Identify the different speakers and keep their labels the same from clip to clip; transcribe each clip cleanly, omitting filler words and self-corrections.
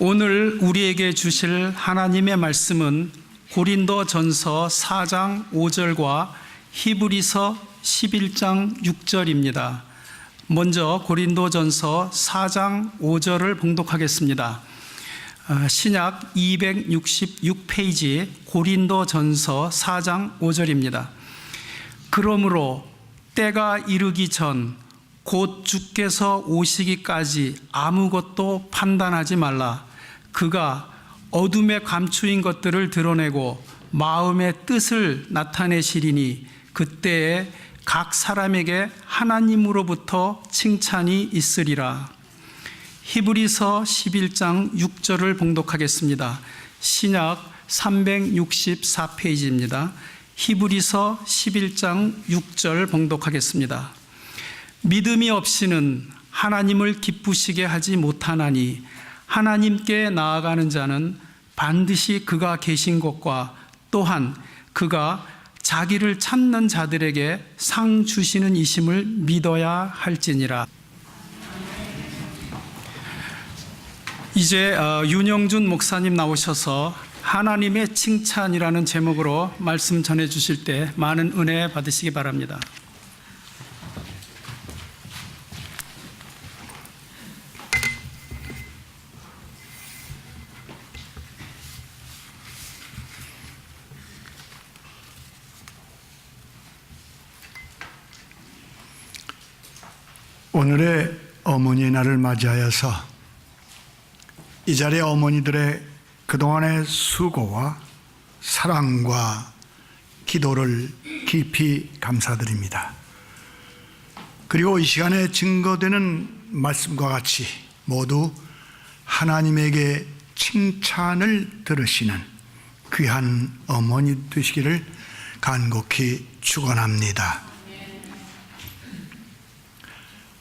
Speaker 1: 오늘 우리에게 주실 하나님의 말씀은 고린도전서 4장 5절과 히브리서 11장 6절입니다. 먼저 고린도전서 4장 5절을 봉독하겠습니다. 신약 266페이지 고린도전서 4장 5절입니다. 그러므로 때가 이르기 전 곧 주께서 오시기까지 아무것도 판단하지 말라. 그가 어둠에 감추인 것들을 드러내고 마음의 뜻을 나타내시리니 그때에 각 사람에게 하나님으로부터 칭찬이 있으리라. 히브리서 11장 6절을 봉독하겠습니다. 신약 364페이지입니다. 히브리서 11장 6절 봉독하겠습니다. 믿음이 없이는 하나님을 기쁘시게 하지 못하나니 하나님께 나아가는 자는 반드시 그가 계신 것과 또한 그가 자기를 찾는 자들에게 상 주시는 이심을 믿어야 할지니라. 이제 윤영준 목사님 나오셔서 하나님의 칭찬이라는 제목으로 말씀 전해 주실 때 많은 은혜 받으시기 바랍니다.
Speaker 2: 오늘의 어머니의 날을 맞이하여서 이 자리에 어머니들의 그동안의 수고와 사랑과 기도를 깊이 감사드립니다. 그리고 이 시간에 증거되는 말씀과 같이 모두 하나님에게 칭찬을 들으시는 귀한 어머니 되시기를 간곡히 축원합니다.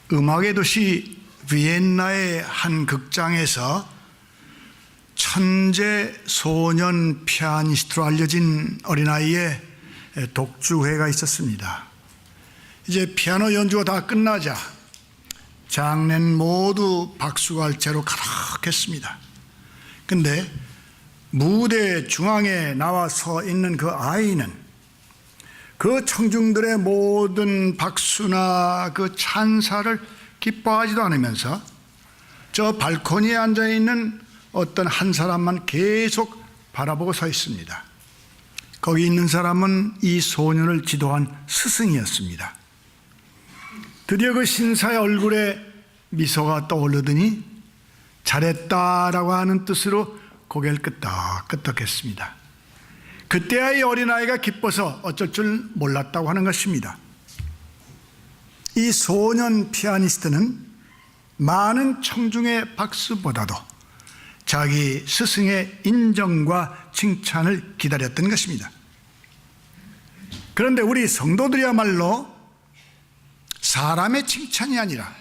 Speaker 2: 음악의 도시 비엔나의 한 극장에서 천재 소년 피아니스트로 알려진 어린아이의 독주회가 있었습니다. 이제 피아노 연주가 다 끝나자 장례는 모두 박수갈채로 가득했습니다. 근데 무대 중앙에 나와 서 있는 그 아이는 그 청중들의 모든 박수나 그 찬사를 기뻐하지도 않으면서 저 발코니에 앉아있는 어떤 한 사람만 계속 바라보고 서 있습니다. 거기 있는 사람은 이 소년을 지도한 스승이었습니다. 드디어 그 신사의 얼굴에 미소가 떠오르더니 잘했다라고 하는 뜻으로 고개를 끄덕끄덕했습니다. 그때야 이 어린아이가 기뻐서 어쩔 줄 몰랐다고 하는 것입니다. 이 소년 피아니스트는 많은 청중의 박수보다도 자기 스승의 인정과 칭찬을 기다렸던 것입니다. 그런데 우리 성도들이야말로 사람의 칭찬이 아니라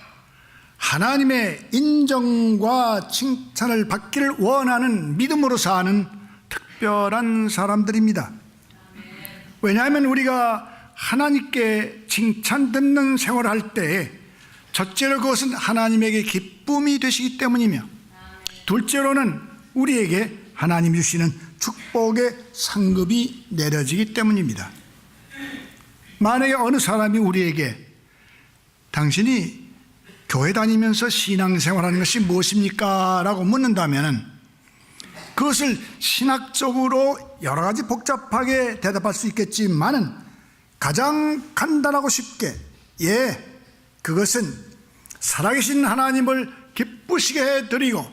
Speaker 2: 하나님의 인정과 칭찬을 받기를 원하는 믿음으로 사는 특별한 사람들입니다. 왜냐하면 우리가 하나님께 칭찬 듣는 생활을 할 때 첫째로 그것은 하나님에게 기쁨이 되시기 때문이며 둘째로는 우리에게 하나님이 주시는 축복의 상급이 내려지기 때문입니다. 만약에 어느 사람이 우리에게 당신이 교회 다니면서 신앙생활하는 것이 무엇입니까? 라고 묻는다면 그것을 신학적으로 여러 가지 복잡하게 대답할 수 있겠지만은 가장 간단하고 쉽게 그것은 살아계신 하나님을 기쁘시게 해드리고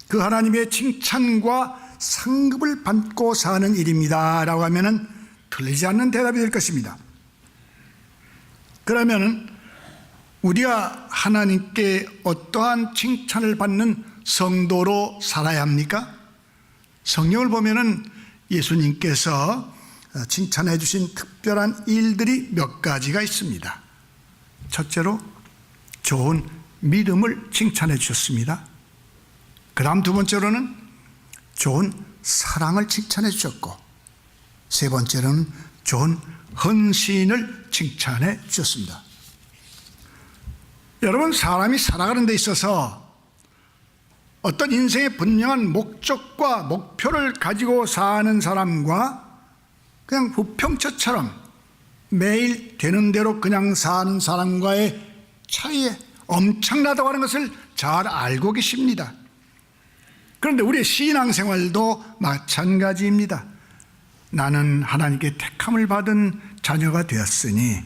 Speaker 2: 그 하나님의 칭찬과 상급을 받고 사는 일입니다 라고 하면은 틀리지 않는 대답이 될 것입니다. 그러면은 우리가 하나님께 어떠한 칭찬을 받는 성도로 살아야 합니까? 성경을 보면은 예수님께서 칭찬해 주신 특별한 일들이 몇 가지가 있습니다. 첫째로 좋은 믿음을 칭찬해 주셨습니다. 그 다음 두 번째로는 좋은 사랑을 칭찬해 주셨고 세 번째로는 좋은 헌신을 칭찬해 주셨습니다. 여러분, 사람이 살아가는 데 있어서 어떤 인생의 분명한 목적과 목표를 가지고 사는 사람과 그냥 부평처처럼 매일 되는 대로 그냥 사는 사람과의 차이에 엄청나다고 하는 것을 잘 알고 계십니다. 그런데 우리의 신앙생활도 마찬가지입니다. 나는 하나님께 택함을 받은 자녀가 되었으니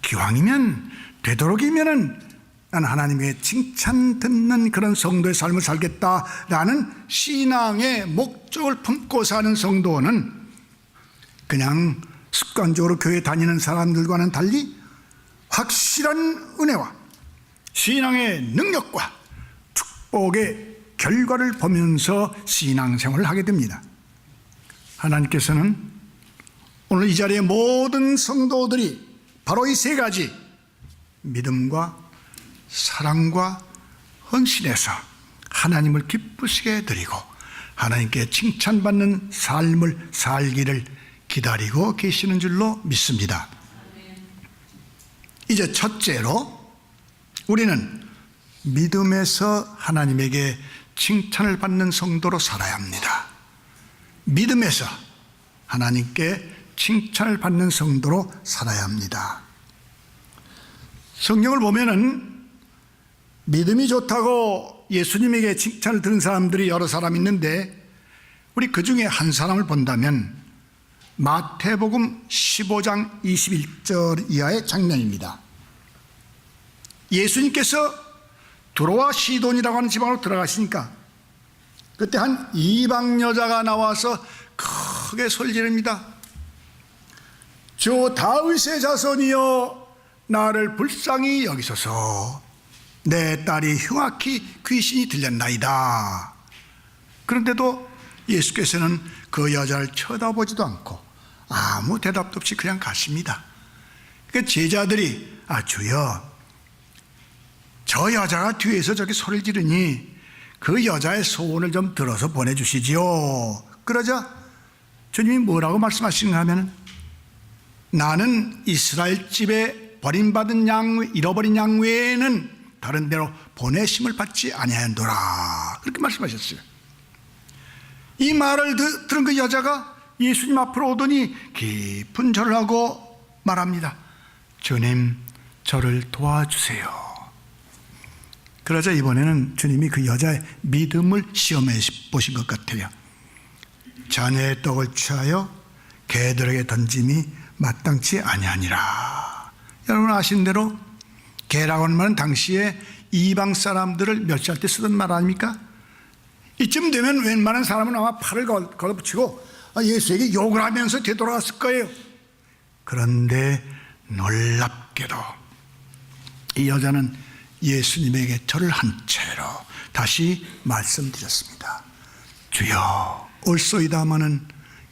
Speaker 2: 기왕이면 되도록이면은 나는 하나님의 칭찬 듣는 그런 성도의 삶을 살겠다라는 신앙의 목적을 품고 사는 성도는 그냥 습관적으로 교회 다니는 사람들과는 달리 확실한 은혜와 신앙의 능력과 축복의 결과를 보면서 신앙생활을 하게 됩니다. 하나님께서는 오늘 이 자리의 모든 성도들이 바로 이 세 가지 믿음과 사랑과 헌신에서 하나님을 기쁘시게 드리고 하나님께 칭찬받는 삶을 살기를 기다리고 계시는 줄로 믿습니다. 이제 첫째로 우리는 믿음에서 하나님에게 칭찬을 받는 성도로 살아야 합니다. 믿음에서 하나님께 칭찬을 받는 성도로 살아야 합니다. 성경을 보면은 믿음이 좋다고 예수님에게 칭찬을 들은 사람들이 여러 사람 있는데 우리 그 중에 한 사람을 본다면 마태복음 15장 21절 이하의 장면입니다. 예수님께서 두로와 시돈이라고 하는 지방으로 들어가시니까 그때 한 이방 여자가 나와서 크게 소리 지릅니다. 주 다윗의 자손이여 나를 불쌍히 여기소서. 내 딸이 흉악히 귀신이 들렸나이다. 그런데도 예수께서는 그 여자를 쳐다보지도 않고 아무 대답도 없이 그냥 가십니다. 그러니까 제자들이 주여 저 여자가 뒤에서 저렇게 소리를 지르니 그 여자의 소원을 좀 들어서 보내주시지요. 그러자 주님이 뭐라고 말씀하시는가 하면 나는 이스라엘 집에 버림받은 양, 잃어버린 양 외에는 다른 데로 보내심을 받지 아니하였노라. 그렇게 말씀하셨어요. 이 말을 들은 그 여자가 예수님 앞으로 오더니 깊은 절을 하고 말합니다. 주님, 저를 도와주세요. 그러자 이번에는 주님이 그 여자의 믿음을 시험해 보신 것 같아요. 자녀의 떡을 취하여 개들에게 던짐이 마땅치 아니하니라. 여러분 아시는 대로 개라고 하는 말은 당시에 이방 사람들을 멸시할 때 쓰던 말 아닙니까? 이쯤 되면 웬만한 사람은 아마 팔을 걸어붙이고 예수에게 욕을 하면서 되돌아왔을 거예요. 그런데 놀랍게도 이 여자는 예수님에게 절을 한 채로 다시 말씀드렸습니다. 주여 올소이다마는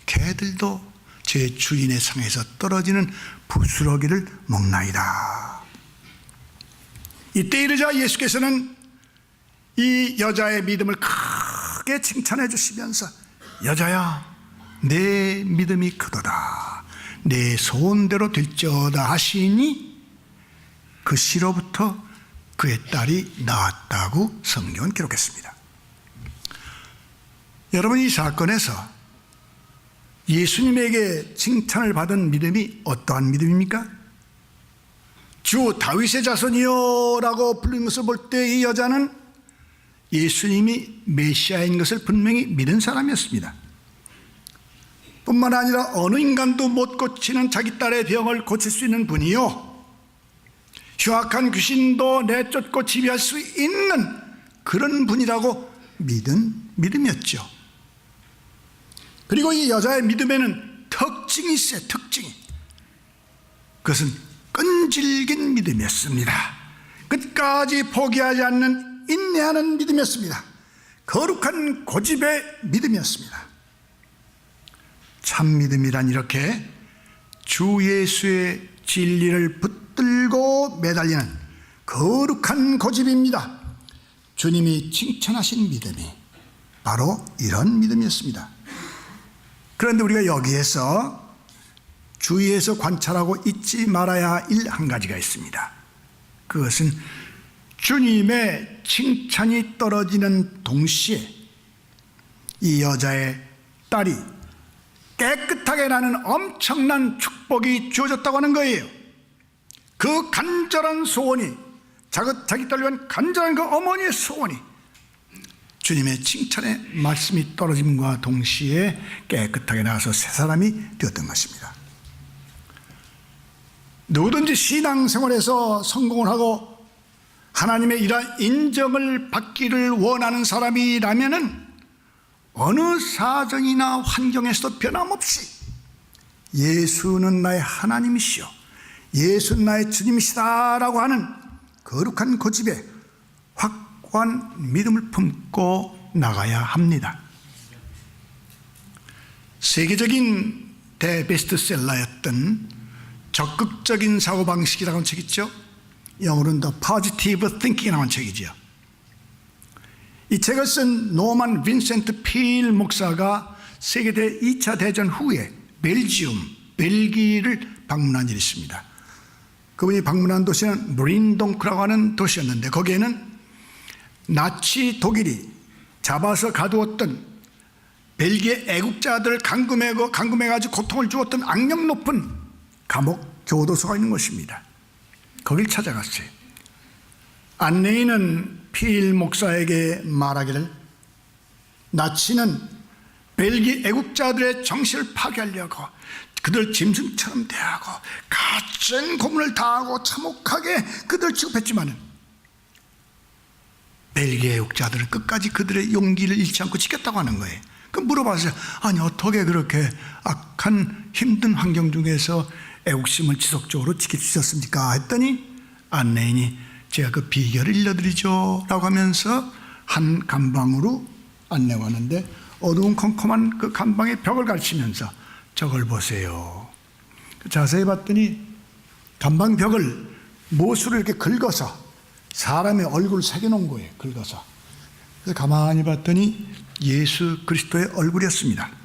Speaker 2: 개들도 제 주인의 상에서 떨어지는 부스러기를 먹나이다. 이때 이르자 예수께서는 이 여자의 믿음을 크게 칭찬해 주시면서 여자야 내 믿음이 크도다. 내 소원대로 될지어다 하시니 그 시로부터 그의 딸이 나았다고 성경은 기록했습니다. 여러분 이 사건에서 예수님에게 칭찬을 받은 믿음이 어떠한 믿음입니까? 주 다윗의 자손이요 라고 부르는 것을 볼 때 이 여자는 예수님이 메시아인 것을 분명히 믿은 사람이었습니다. 뿐만 아니라 어느 인간도 못 고치는 자기 딸의 병을 고칠 수 있는 분이요 흉악한 귀신도 내쫓고 지배할 수 있는 그런 분이라고 믿은 믿음이었죠. 그리고 이 여자의 믿음에는 특징이 있어요. 특징이. 그것은 끈질긴 믿음이었습니다. 끝까지 포기하지 않는 인내하는 믿음이었습니다. 거룩한 고집의 믿음이었습니다. 참 믿음이란 이렇게 주 예수의 진리를 붙들고 매달리는 거룩한 고집입니다. 주님이 칭찬하신 믿음이 바로 이런 믿음이었습니다. 그런데 우리가 여기에서 주위에서 관찰하고 잊지 말아야 할 한 가지가 있습니다. 그것은 주님의 칭찬이 떨어지는 동시에 이 여자의 딸이 깨끗하게 나는 엄청난 축복이 주어졌다고 하는 거예요. 그 간절한 소원이, 자기 딸을 위한 간절한 그 어머니의 소원이 주님의 칭찬의 말씀이 떨어짐과 동시에 깨끗하게 나와서 새 사람이 되었던 것입니다. 누구든지 신앙생활에서 성공을 하고 하나님의 이러한 인정을 받기를 원하는 사람이라면은 어느 사정이나 환경에서도 변함없이 예수는 나의 하나님이시여, 예수는 나의 주님이시다라고 하는 거룩한 고집에 확고한 믿음을 품고 나가야 합니다. 세계적인 대베스트셀러였던 적극적인 사고방식이라고 하는 책 있죠. 영어로는 The Positive Thinking이라고 하는 책이죠. 이 책을 쓴 노만 빈센트 필 목사가 세계대 2차 대전 후에 벨기를 방문한 일이 있습니다. 그분이 방문한 도시는 브린동크라고 하는 도시였는데 거기에는 나치 독일이 잡아서 가두었던 벨기에 애국자들을 감금해가지고 고통을 주었던 악명 높은 감옥 교도소가 있는 것입니다. 거길 찾아갔어요. 안내인은 필 목사에게 말하기를 나치는 벨기에 애국자들의 정신을 파괴하려고 그들 짐승처럼 대하고 갇힌 고문을 당하고 참혹하게 그들 취급했지만 벨기에 애국자들은 끝까지 그들의 용기를 잃지 않고 지켰다고 하는 거예요. 그 물어봤어요. 아니 어떻게 그렇게 악한 힘든 환경 중에서 애국심을 지속적으로 지킬 수 있었습니까? 했더니 안내인이 제가 그 비결을 일러드리죠 라고 하면서 한 감방으로 안내가 왔는데 어두운 컴컴한 그 감방의 벽을 가르치면서 저걸 보세요. 자세히 봤더니 감방 벽을 못으로 이렇게 긁어서 사람의 얼굴을 새겨놓은 거예요. 긁어서. 그래서 가만히 봤더니 예수 그리스도의 얼굴이었습니다.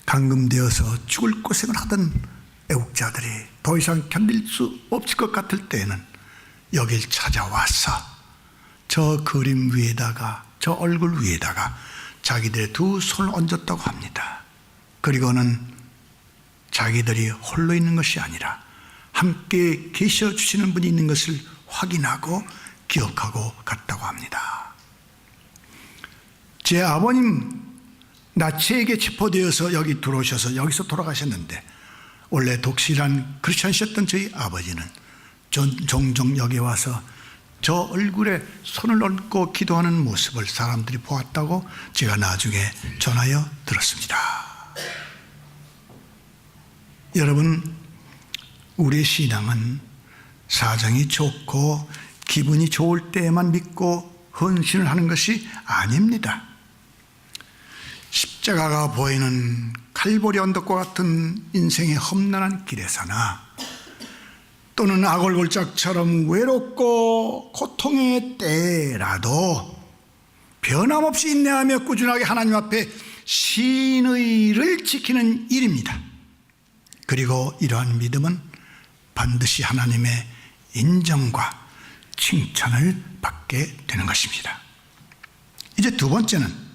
Speaker 2: 감금되어서 죽을 고생을 하던 애국자들이 더 이상 견딜 수 없을 것 같을 때에는 여길 찾아와서 저 그림 위에다가, 저 얼굴 위에다가 자기들의 두 손을 얹었다고 합니다. 그리고는 자기들이 홀로 있는 것이 아니라 함께 계셔 주시는 분이 있는 것을 확인하고 기억하고 갔다고 합니다. 제 아버님 나치에게 체포되어서 여기 들어오셔서 여기서 돌아가셨는데 원래 독실한 크리스천이셨던 저희 아버지는 종종 여기 와서 저 얼굴에 손을 얹고 기도하는 모습을 사람들이 보았다고 제가 나중에 전하여 들었습니다. 여러분, 우리의 신앙은 사정이 좋고 기분이 좋을 때에만 믿고 헌신을 하는 것이 아닙니다. 십자가가 보이는 칼보리 언덕과 같은 인생의 험난한 길에서나 또는 아골골짝처럼 외롭고 고통의 때라도 변함없이 인내하며 꾸준하게 하나님 앞에 신의를 지키는 일입니다. 그리고 이러한 믿음은 반드시 하나님의 인정과 칭찬을 받게 되는 것입니다. 이제 두 번째는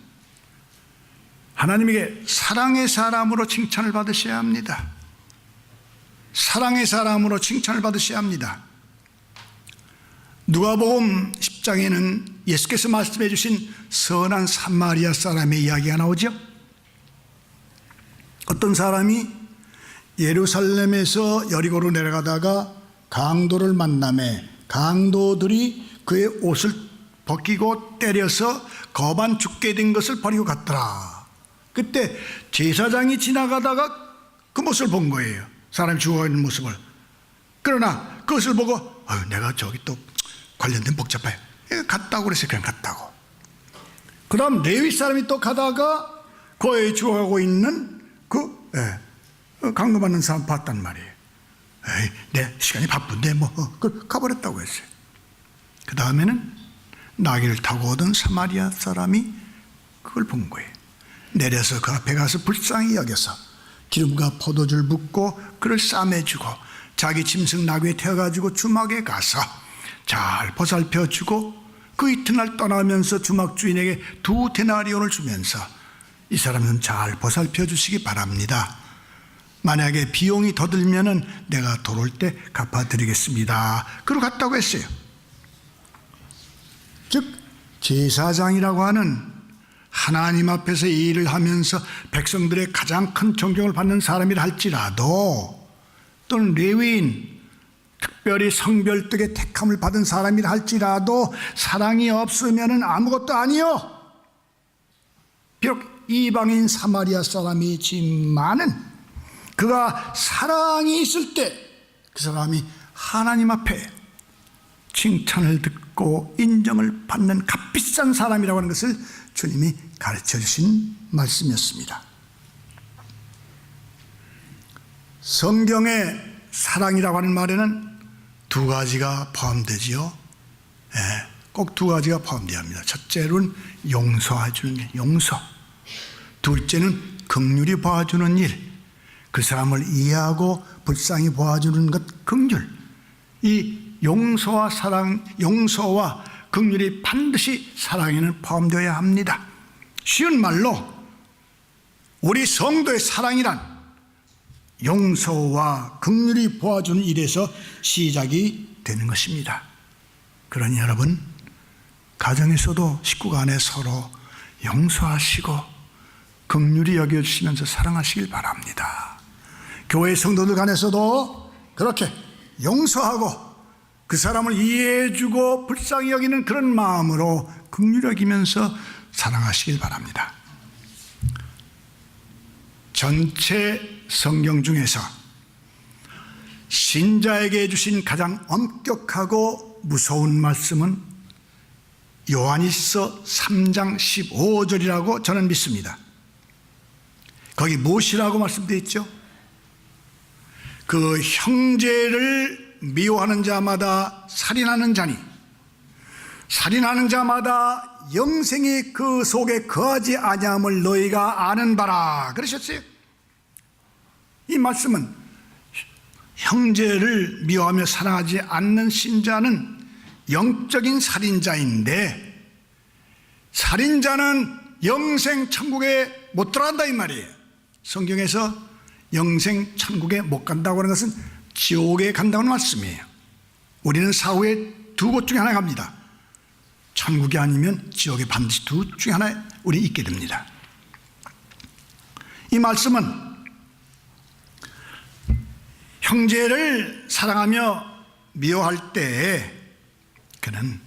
Speaker 2: 하나님에게 사랑의 사람으로 칭찬을 받으셔야 합니다. 사랑의 사람으로 칭찬을 받으셔야 합니다. 누가복음 10장에는 예수께서 말씀해 주신 선한 사마리아 사람의 이야기가 나오죠. 어떤 사람이 예루살렘에서 여리고로 내려가다가 강도를 만나매 강도들이 그의 옷을 벗기고 때려서 거반 죽게 된 것을 버리고 갔더라. 그때 제사장이 지나가다가 그 모습을 본 거예요. 사람이 죽어가는 모습을. 그러나 그것을 보고 내가 저기 또 관련된 복잡해 갔다고 그래서 그냥 갔다고. 그 다음 레위 사람이 또 가다가 거기에 죽어가고 있는 그 강도받는 사람 봤단 말이에요. 내 시간이 바쁜데 가버렸다고 했어요. 그 다음에는 나귀를 타고 오던 사마리아 사람이 그걸 본 거예요. 내려서 그 앞에 가서 불쌍히 여겨서 기름과 포도주를 붓고 그를 싸매주고 자기 짐승 나귀에 태워가지고 주막에 가서 잘 보살펴 주고 그 이튿날 떠나면서 주막 주인에게 2데나리온을 주면서 이 사람은 잘 보살펴 주시기 바랍니다. 만약에 비용이 더 들면은 내가 돌아올 때 갚아드리겠습니다. 그러고 갔다고 했어요. 즉 제사장이라고 하는 하나님 앞에서 이 일을 하면서 백성들의 가장 큰 존경을 받는 사람이라 할지라도, 또는 레위인, 특별히 성별덕의 택함을 받은 사람이라 할지라도 사랑이 없으면 아무것도 아니요. 비록 이방인 사마리아 사람이지만은 그가 사랑이 있을 때 그 사람이 하나님 앞에 칭찬을 듣고 인정을 받는 값비싼 사람이라고 하는 것을 주님이 가르쳐 주신 말씀이었습니다. 성경의 사랑이라고 하는 말에는 2가지가 포함되지요. 꼭 2가지가 포함되어야 합니다. 첫째로는 용서해 주는 일, 용서. 둘째는 긍휼히 봐주는 일, 그 사람을 이해하고 불쌍히 봐주는 것, 긍휼. 이 용서와 사랑, 용서와 긍휼이 반드시 사랑에는 포함되어야 합니다. 쉬운 말로 우리 성도의 사랑이란 용서와 긍휼히 보아주는 일에서 시작이 되는 것입니다. 그러니 여러분, 가정에서도 식구가 안에 서로 용서하시고 긍휼히 여겨주시면서 사랑하시길 바랍니다. 교회 성도들 간에서도 그렇게 용서하고 그 사람을 이해해주고 불쌍히 여기는 그런 마음으로 긍휼히 여기면서 사랑하시길 바랍니다. 전체 성경 중에서 신자에게 주신 가장 엄격하고 무서운 말씀은 요한일서 3장 15절이라고 저는 믿습니다. 거기 무엇이라고 말씀되어 있죠? 그 형제를 미워하는 자마다 살인하는 자니 살인하는 자마다 영생이 그 속에 거하지 아니함을 너희가 아는 바라 그러셨어요. 이 말씀은 형제를 미워하며 사랑하지 않는 신자는 영적인 살인자인데, 살인자는 영생 천국에 못 들어간다 이 말이에요. 성경에서 영생 천국에 못 간다고 하는 것은 지옥에 간다는 말씀이에요. 우리는 사후에 2곳 중에 하나 갑니다. 천국이 아니면 지옥에 반드시 2 중에 하나에 우리 있게 됩니다. 이 말씀은 형제를 사랑하며 미워할 때 그는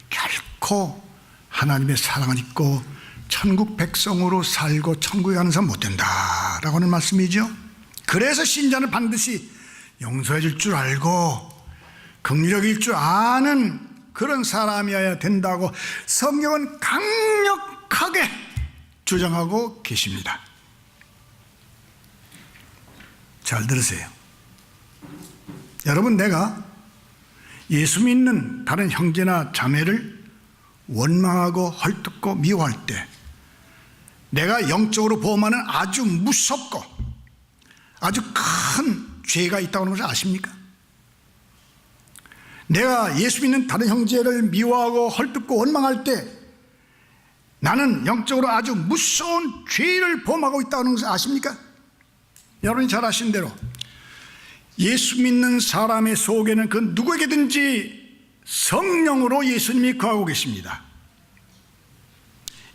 Speaker 2: 결코 하나님의 사랑을 잊고 천국 백성으로 살고 천국에 가는 사람 못 된다라고 하는 말씀이죠. 그래서 신자는 반드시 용서해 줄 줄 알고 긍휼적일 줄 아는 그런 사람이어야 된다고 성경은 강력하게 주장하고 계십니다. 잘 들으세요. 여러분, 내가 예수 믿는 다른 형제나 자매를 원망하고 헐뜯고 미워할 때 내가 영적으로 보험하는 아주 무섭고 아주 큰 죄가 있다고 하는 것을 아십니까? 내가 예수 믿는 다른 형제를 미워하고 헐뜯고 원망할 때 나는 영적으로 아주 무서운 죄를 범하고 있다는 것을 아십니까? 여러분이 잘 아시는 대로 예수 믿는 사람의 속에는 그 누구에게든지 성령으로 예수님이 거하고 계십니다.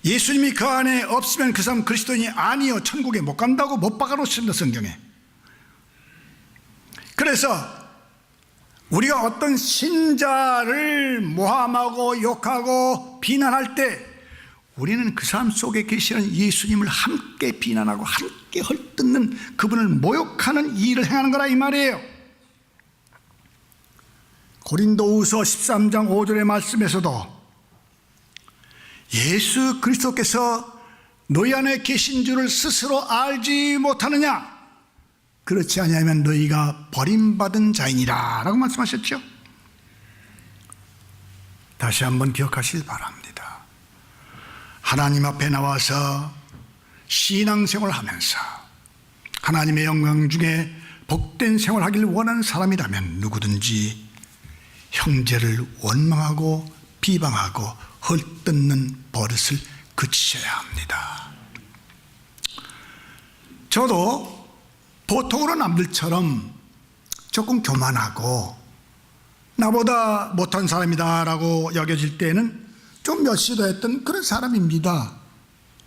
Speaker 2: 예수님이 그 안에 없으면 그 사람 그리스도인이 아니요 천국에 못 간다고 못 박아놓습니다, 성경에. 그래서 우리가 어떤 신자를 모함하고 욕하고 비난할 때 우리는 그 사람 속에 계시는 예수님을 함께 비난하고 함께 헐뜯는, 그분을 모욕하는 일을 행하는 거라 이 말이에요. 고린도후서 13장 5절의 말씀에서도 예수 그리스도께서 너희 안에 계신 줄을 스스로 알지 못하느냐? 그렇지 아니하면 너희가 버림받은 자이니라 라고 말씀하셨죠. 다시 한번 기억하시길 바랍니다. 하나님 앞에 나와서 신앙생활을 하면서 하나님의 영광 중에 복된 생활을 하길 원하는 사람이라면 누구든지 형제를 원망하고 비방하고 헐뜯는 버릇을 그치셔야 합니다. 저도 보통으로 남들처럼 조금 교만하고 나보다 못한 사람이다라고 여겨질 때는 좀 멸시도했던 그런 사람입니다.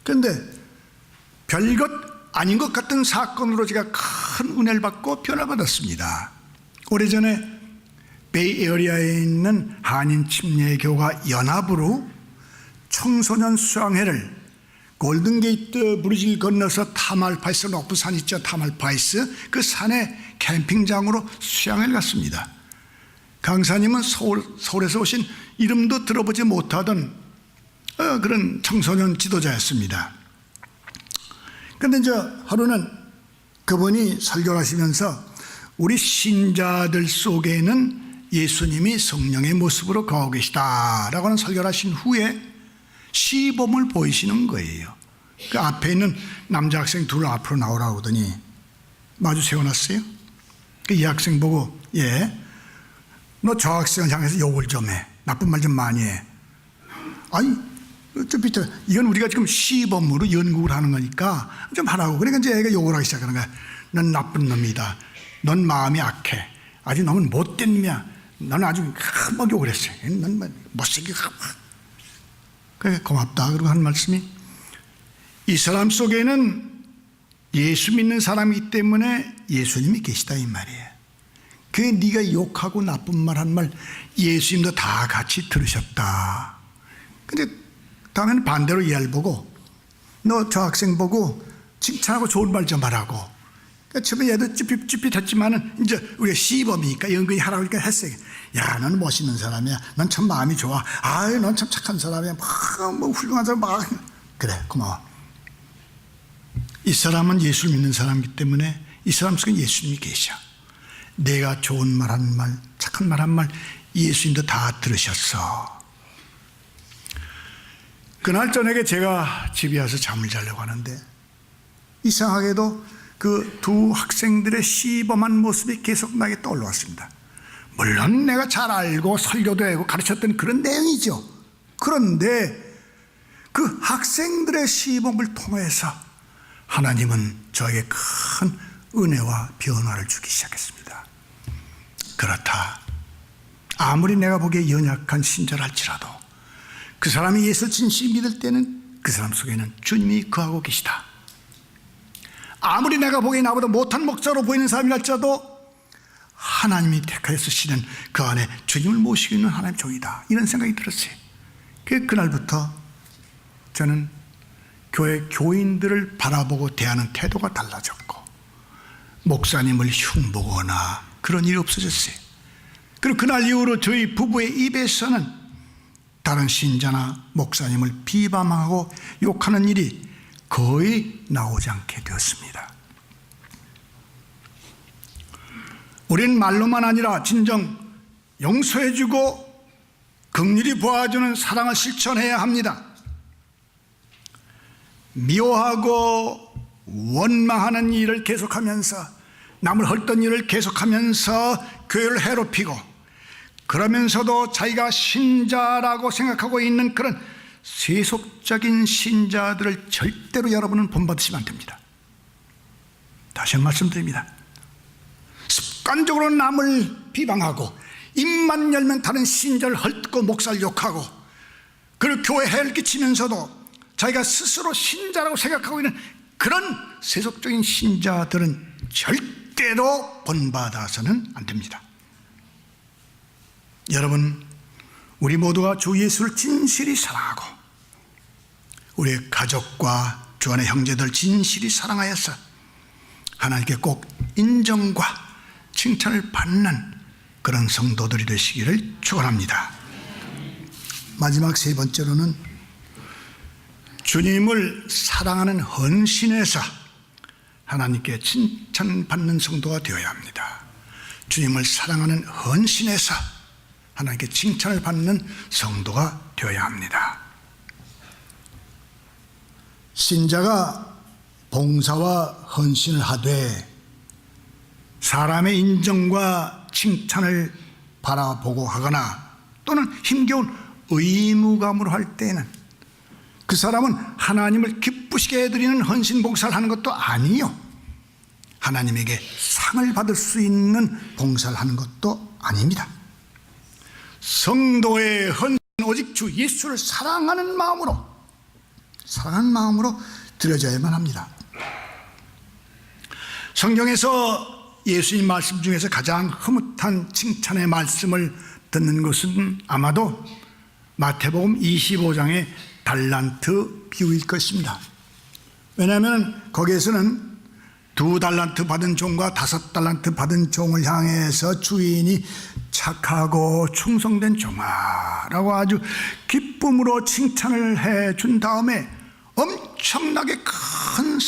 Speaker 2: 그런데 별것 아닌 것 같은 사건으로 제가 큰 은혜를 받고 변화받았습니다. 오래전에 베이에어리아에 있는 한인 침례교가 연합으로 청소년 수양회를 골든게이트 브리지를 건너서 타말파이스 높은 산 있죠. 타말파이스 그 산에 캠핑장으로 수양회를 갔습니다. 강사님은 서울에서 오신 이름도 들어보지 못하던 그런 청소년 지도자였습니다. 그런데 이제 하루는 그분이 설교를 하시면서 우리 신자들 속에는 예수님이 성령의 모습으로 거하고 계시다라고 하는 설교를 하신 후에 시범을 보이시는 거예요. 그 앞에 있는 남자 학생 둘 앞으로 나오라고 하더니 마주 세워놨어요. 그 이 학생 보고 너 저 학생을 향해서 욕을 좀 해. 나쁜 말 좀 많이 해. 아니 어차피 이건 우리가 지금 시범으로 연구를 하는 거니까 좀 하라고. 그러니까 이제 애가 욕을 하기 시작하는 거야. 넌 나쁜 놈이다. 넌 마음이 악해. 아주 너무 못된 놈이야. 너는 아주 막 욕을 했어요. 넌 못생기고. 그래 고맙다. 그리고 한 말씀이 이 사람 속에는 예수 믿는 사람이기 때문에 예수님이 계시다 이 말이에요. 그 네가 욕하고 나쁜 말 한 말 예수님도 다 같이 들으셨다. 근데 다음에는 반대로 얘를 보고 너 저 학생 보고 칭찬하고 좋은 말 좀 하라고. 그러니까 처음에 얘도 찌삣찌삣했지만은 이제 우리가 시범이니까 연근히 하라고 하니까 했어요. 야, 너는 멋있는 사람이야. 넌 참 마음이 좋아. 아유, 넌 참 착한 사람이야. 뭐 훌륭한 사람 막. 그래, 고마워. 이 사람은 예수를 믿는 사람이기 때문에 이 사람 속에 예수님이 계셔. 내가 좋은 말 한 말, 착한 말 한 말 예수님도 다 들으셨어. 그날 저녁에 제가 집에 와서 잠을 자려고 하는데 이상하게도 그 두 학생들의 시범한 모습이 계속 나게 떠올라왔습니다. 물론 내가 잘 알고 설교도 하고 가르쳤던 그런 내용이죠. 그런데 그 학생들의 시범을 통해서 하나님은 저에게 큰 은혜와 변화를 주기 시작했습니다. 그렇다. 아무리 내가 보기에 연약한 신자라 할지라도 그 사람이 예수를 진실히 믿을 때는 그 사람 속에는 주님이 거하고 계시다. 아무리 내가 보기에 나보다 못한 목자로 보이는 사람이라 할지라도 하나님이 택하여 쓰시는 그 안에 주님을 모시고 있는 하나님의 종이다. 이런 생각이 들었어요. 그날부터 저는 교회 교인들을 바라보고 대하는 태도가 달라졌고 목사님을 흉보거나 그런 일이 없어졌어요. 그리고 그날 이후로 저희 부부의 입에서는 다른 신자나 목사님을 비방하고 욕하는 일이 거의 나오지 않게 되었습니다. 우리는 말로만 아니라 진정 용서해주고 긍휼히 보아주는 사랑을 실천해야 합니다. 미워하고 원망하는 일을 계속하면서 남을 헐던 일을 계속하면서 교회를 해롭히고 그러면서도 자기가 신자라고 생각하고 있는 그런 세속적인 신자들을 절대로 여러분은 본받으시면 안 됩니다. 다시 한 말씀드립니다. 습관적으로 남을 비방하고 입만 열면 다른 신자를 헐뜯고 목사를 욕하고 그리고 교회에 해를 끼치면서도 자기가 스스로 신자라고 생각하고 있는 그런 세속적인 신자들은 절대로 본받아서는 안 됩니다. 여러분, 우리 모두가 주 예수를 진실히 사랑하고 우리의 가족과 주 안의 형제들 진실히 사랑하여서 하나님께 꼭 인정과 칭찬을 받는 그런 성도들이 되시기를 축원합니다. 마지막 세 번째로는 주님을 사랑하는 헌신에서 하나님께 칭찬받는 성도가 되어야 합니다. 주님을 사랑하는 헌신에서 하나님께 칭찬을 받는 성도가 되어야 합니다. 신자가 봉사와 헌신을 하되 사람의 인정과 칭찬을 바라보고 하거나 또는 힘겨운 의무감으로 할 때에는 그 사람은 하나님을 기쁘시게 해드리는 헌신 봉사를 하는 것도 아니요, 하나님에게 상을 받을 수 있는 봉사를 하는 것도 아닙니다. 성도의 헌신 오직 주 예수를 사랑하는 마음으로 드려져야만 합니다. 성경에서 예수님 말씀 중에서 가장 흐뭇한 칭찬의 말씀을 듣는 것은 아마도 마태복음 25장의 달란트 비유일 것입니다. 왜냐하면 거기에서는 2달란트 받은 종과 5달란트 받은 종을 향해서 주인이 착하고 충성된 종아라고 아주 기쁨으로 칭찬을 해준 다음에 엄청나게 큰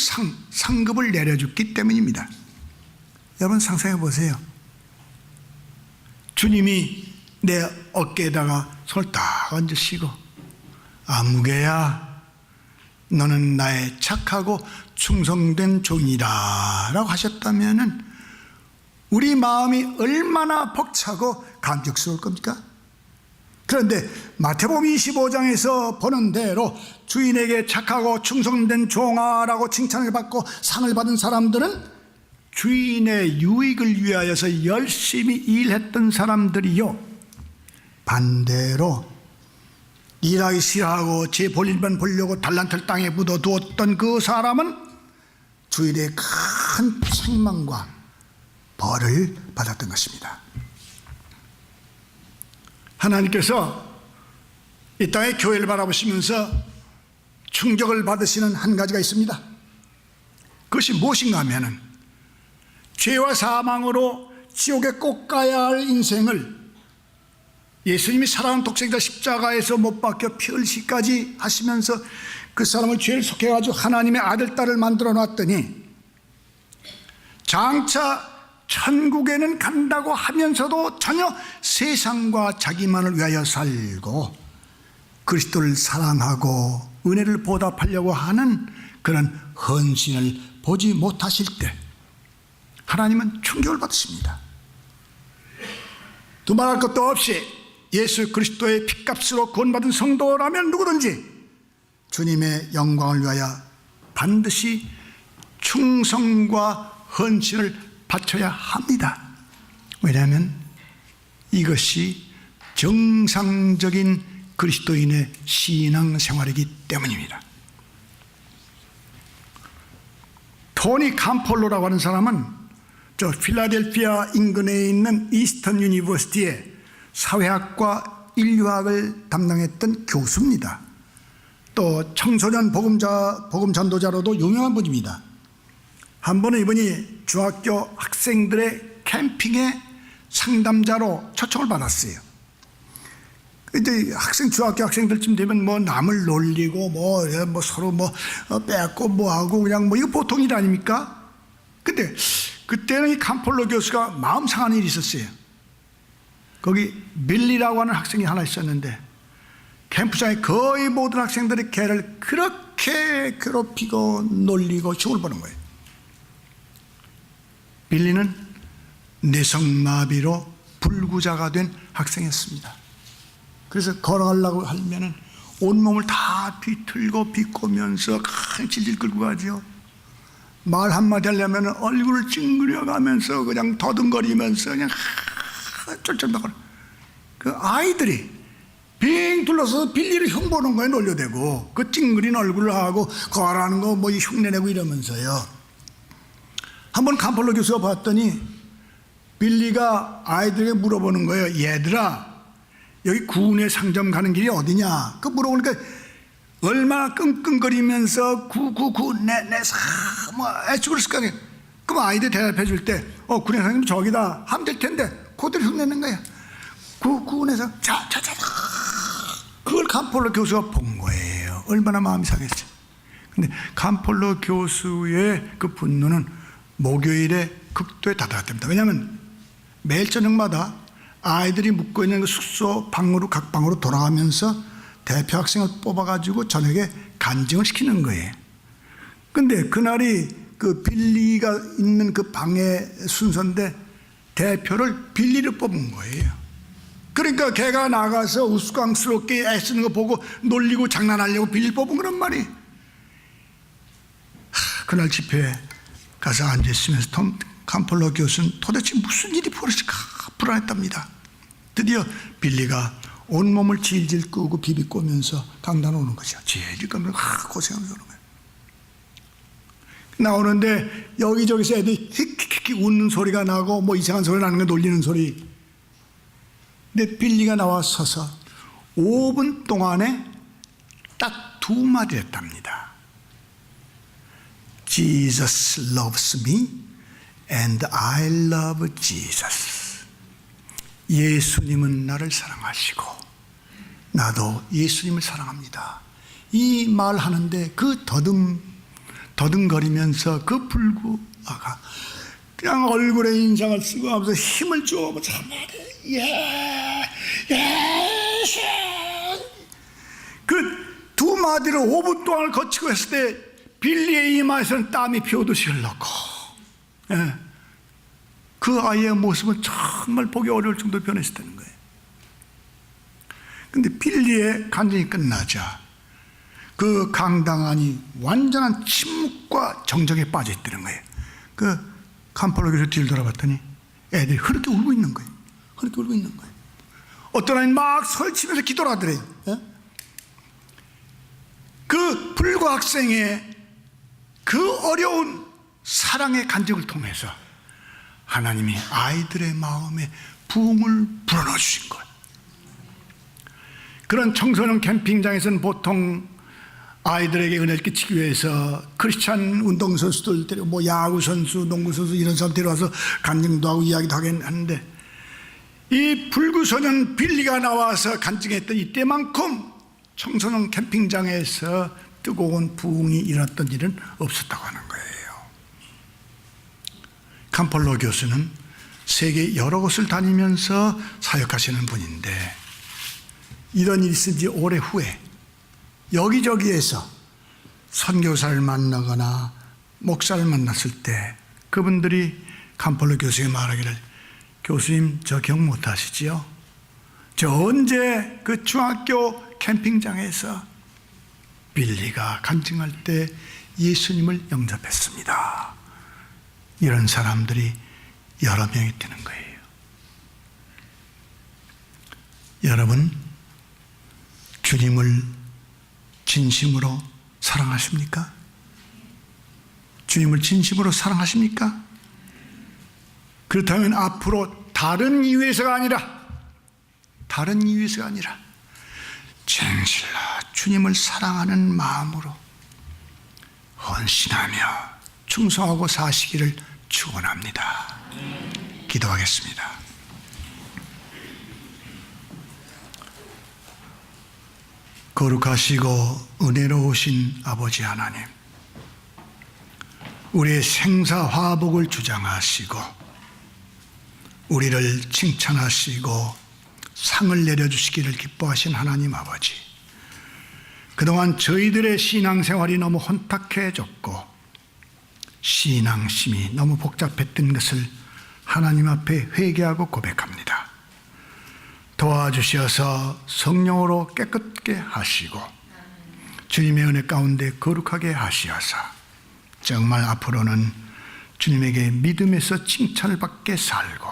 Speaker 2: 상급을 내려줬기 때문입니다. 여러분 상상해 보세요. 주님이 내 어깨에다가 손을 딱 얹으시고, 무게야, 너는 나의 착하고 충성된 종이다 라고 하셨다면 우리 마음이 얼마나 벅차고 감격스러울 겁니까? 그런데 마태복음 25장에서 보는 대로 주인에게 착하고 충성된 종아라고 칭찬을 받고 상을 받은 사람들은 주인의 유익을 위하여서 열심히 일했던 사람들이요, 반대로 일하기 싫어하고 제 볼일만 보려고 달란트를 땅에 묻어두었던 그 사람은 주인의 큰 책망과 벌을 받았던 것입니다. 하나님께서 이 땅의 교회를 바라보시면서 충격을 받으시는 한 가지가 있습니다. 그것이 무엇인가 하면은 죄와 사망으로 지옥에 꼭 가야 할 인생을 예수님이 사랑하는 독생자 십자가에서 못 박혀 피 흘리기까지 하시면서 그 사람을 죄를 속해가지고 하나님의 아들, 딸을 만들어 놨더니 장차 천국에는 간다고 하면서도 전혀 세상과 자기만을 위하여 살고 그리스도를 사랑하고 은혜를 보답하려고 하는 그런 헌신을 보지 못하실 때 하나님은 충격을 받으십니다. 두말할 것도 없이 예수 그리스도의 핏값으로 구원받은 성도라면 누구든지 주님의 영광을 위하여 반드시 충성과 헌신을 바쳐야 합니다. 왜냐하면 이것이 정상적인 그리스도인의 신앙생활이기 때문입니다. 토니 캄폴로라고 하는 사람은 저 필라델피아 인근에 있는 이스턴 유니버시티에 사회학과 인류학을 담당했던 교수입니다. 또 청소년 복음 전도자로도 유명한 분입니다. 한 번은 이분이 중학교 학생들의 캠핑에 상담자로 초청을 받았어요. 이제 중학교 학생들쯤 되면 뭐 남을 놀리고 뭐 서로 뺏고 하고 그냥 이거 보통 일 아닙니까? 근데 그때는 이 캄폴로 교수가 마음 상한 일이 있었어요. 거기 빌리라고 하는 학생이 하나 있었는데 캠프장에 거의 모든 학생들이 걔를 그렇게 괴롭히고 놀리고 시골 보는 거예요. 빌리는 뇌성마비로 불구자가 된 학생이었습니다. 그래서 걸어가려고 하면은 온몸을 다 비틀고 비꼬면서 질질 끌고 가죠. 말 한마디 하려면 얼굴을 찡그려가면서 그냥 더듬거리면서 그냥 쫄쫄거려. 그 아이들이 빙 둘러서 빌리를 흉보는 거에 놀려대고 그 찡그린 얼굴을 하고 거라는 거 흉내내고 이러면서요. 한번 캄폴로 교수가 봤더니 빌리가 아이들에게 물어보는 거예요. 얘들아, 여기 구운회 상점 가는 길이 어디냐? 그 물어보니까 얼마나 끙끙거리면서 애축을 했을 거 아니에요. 그럼 아이들 대답해 줄 때 구운회 상점 저기다 하면 될 텐데 그대로 흉내는 거야. 구운회 상점 자 그걸 캄폴로 교수가 본 거예요. 얼마나 마음이 상했지. 근데 캄폴로 교수의 그 분노는 목요일에 극도에 다다랐답니다. 왜냐하면 매일 저녁마다 아이들이 묵고 있는 그 숙소 방으로 각 방으로 돌아가면서 대표 학생을 뽑아가지고 저녁에 간증을 시키는 거예요. 근데 그날이 그 빌리가 있는 그 방의 순서인데 대표를 빌리를 뽑은 거예요. 그러니까 걔가 나가서 우스꽝스럽게 애쓰는 거 보고 놀리고 장난하려고 빌리 뽑은 그런 말이. 그날 집회에 가서 앉아있으면서 톰 캄펄러 교수는 도대체 무슨 일이 벌어질까 불안했답니다. 드디어 빌리가 온몸을 질질 끄고 비비꼬면서 강단 오는 거죠. 질질 끄면서 고생하면서 오는 거예요. 나오는데 여기저기서 애들이 힉힉힉 웃는 소리가 나고 뭐 이상한 소리 나는 거 놀리는 소리. 근데 빌리가 나와 서서 5분 동안에 딱 2마디 했답니다. Jesus loves me and I love Jesus. 예수님은 나를 사랑하시고 나도 예수님을 사랑합니다. 이 말 하는데 그 더듬거리면서 그 불구아가 그냥 얼굴에 인상을 쓰고 하면서 힘을 주어보자. 그 2마디를 5분 동안 거치고 했을 때 빌리의 이마에서는 땀이 피오듯이 흘렀고, 그 아이의 모습은 정말 보기 어려울 정도로 변했다는 거예요. 근데 빌리의 간증이 끝나자 그 강당 안이 완전한 침묵과 정적에 빠져 있다는 거예요. 그 캄펄러 교수 뒤를 돌아봤더니 애들이 흐르게 울고 있는 거예요. 흐르게 울고 있는 거예요. 어떤 아이는 막 설치면서 기도를 하더래요. 그 불구학생의 그 어려운 사랑의 간증을 통해서 하나님이 아이들의 마음에 부흥을 불어넣어 주신 거예요. 그런 청소년 캠핑장에서는 보통 아이들에게 은혜를 끼치기 위해서 크리스찬 운동선수들 데리고 뭐 야구선수, 농구선수 이런 사람 데려와서 간증도 하고 이야기도 하겠는데 이 불구소년 빌리가 나와서 간증했던 이때만큼 청소년 캠핑장에서 뜨거운 부흥이 일어났던 일은 없었다고 하는 거예요. 캄펄러 교수는 세계 여러 곳을 다니면서 사역하시는 분인데 이런 일이 있은 지 오래 후에 여기저기에서 선교사를 만나거나 목사를 만났을 때 그분들이 캄펄러 교수에게 말하기를 교수님 저 기억 못하시지요? 저 언제 그 중학교 캠핑장에서 빌리가 간증할 때 예수님을 영접했습니다. 이런 사람들이 여러 명이 되는 거예요. 여러분, 주님을 진심으로 사랑하십니까? 주님을 진심으로 사랑하십니까? 그렇다면 앞으로 다른 이유에서가 아니라 진실로 주님을 사랑하는 마음으로 헌신하며 충성하고 사시기를 축원합니다. 기도하겠습니다. 거룩하시고 은혜로우신 아버지 하나님, 우리의 생사화복을 주장하시고 우리를 칭찬하시고 상을 내려주시기를 기뻐하신 하나님 아버지, 그동안 저희들의 신앙생활이 너무 혼탁해졌고 신앙심이 너무 복잡했던 것을 하나님 앞에 회개하고 고백합니다. 도와주셔서 성령으로 깨끗게 하시고 주님의 은혜 가운데 거룩하게 하시어서 정말 앞으로는 주님에게 믿음에서 칭찬을 받게 살고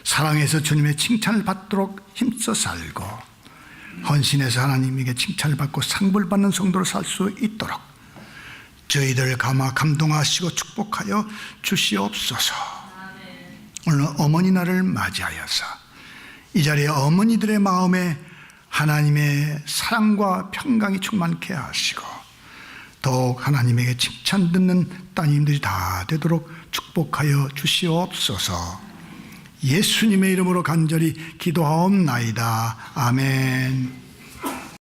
Speaker 2: 사랑에서 주님의 칭찬을 받도록 힘써 살고 헌신해서 하나님에게 칭찬을 받고 상을 받는 성도로 살 수 있도록 저희들 감동하시고 축복하여 주시옵소서. 오늘 어머니 날을 맞이하여서 이 자리에 어머니들의 마음에 하나님의 사랑과 평강이 충만케 하시고 더욱 하나님에게 칭찬 듣는 따님들이 다 되도록 축복하여 주시옵소서. 예수님의 이름으로 간절히 기도하옵나이다. 아멘.